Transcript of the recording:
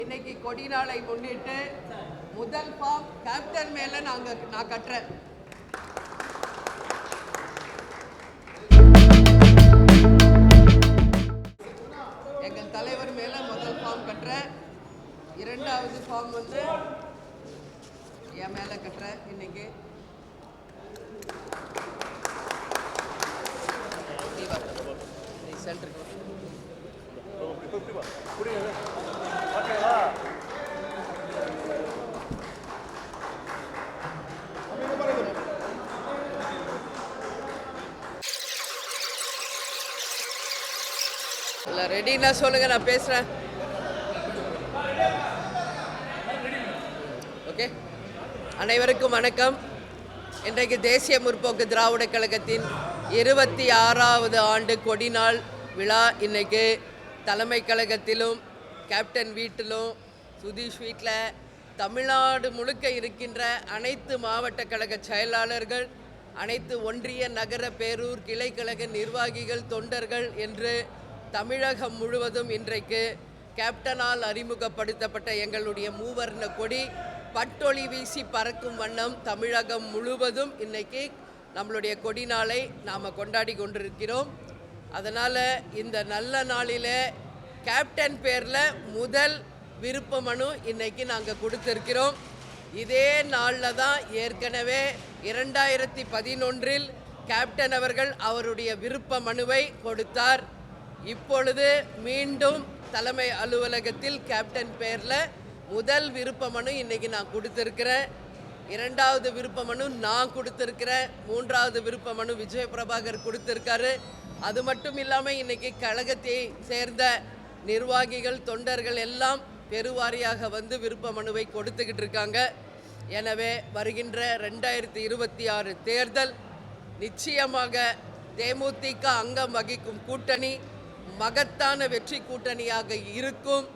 இன்னைக்கு கொடி நாளை முன்னிட்டு முதல் ஃபார்ம் கேப்டன் மேல நான் கட்டுறேன். எங்கள் தலைவர் மேல முதல் ஃபார்ம் கட்டுறேன். இரண்டாவது ஃபார்ம் வந்து என் மேல கட்டுறேன். இன்னைக்கு சென்டருக்கு இல்லை ரெடின்னா சொல்லுங்க, நான் பேசுகிறேன். ஓகே, அனைவருக்கும் வணக்கம். இன்றைக்கு தேசிய முற்போக்கு திராவிட கழகத்தின் 26வது ஆண்டு கொடிநாள் விழா. இன்னைக்கு தலைமை கழகத்திலும் கேப்டன் வீட்டிலும் சுதீஷ் வீட்டில் தமிழ்நாடு முழுக்க இருக்கின்ற அனைத்து மாவட்ட கழக செயலாளர்கள், அனைத்து ஒன்றிய நகர பேரூர் கிளைக்கழக நிர்வாகிகள், தொண்டர்கள் என்று தமிழகம் முழுவதும் இன்றைக்கு கேப்டனால் அறிமுகப்படுத்தப்பட்ட எங்களுடைய மூவர்ண கொடி பட்டொளி வீசி பறக்கும் வண்ணம் தமிழகம் முழுவதும் இன்னைக்கு நம்மளுடைய கொடி நாளை நாம் கொண்டாடி கொண்டிருக்கிறோம். அதனால் இந்த நல்ல நாளில் கேப்டன் பேரில் முதல் விருப்ப மனு இன்னைக்கு நாங்கள் கொடுத்துருக்கிறோம். இதே நாளில் தான் ஏற்கனவே 2011 கேப்டன் அவர்கள் அவருடைய விருப்ப மனுவை கொடுத்தார். இப்பொழுது மீண்டும் தலைமை அலுவலகத்தில் கேப்டன் பேரில் முதல் விருப்ப மனு இன்னைக்கு நான் கொடுத்துருக்கிறேன். இரண்டாவது விருப்ப மனு நான் கொடுத்துருக்கிறேன். மூன்றாவது விருப்ப மனு விஜய் பிரபாகர் கொடுத்துருக்காரு. அது மட்டும் இல்லாமல் இன்னைக்கு கழகத்தை சேர்ந்த நிர்வாகிகள், தொண்டர்கள் எல்லாம் பெருவாரியாக வந்து விருப்ப மனுவை கொடுத்துக்கிட்டு இருக்காங்க. எனவே வருகின்ற 2026 தேர்தல் நிச்சயமாக தேமுதிக அங்கம் வகிக்கும் கூட்டணி மகத்தான வெற்றி கூட்டணியாக இருக்கும்.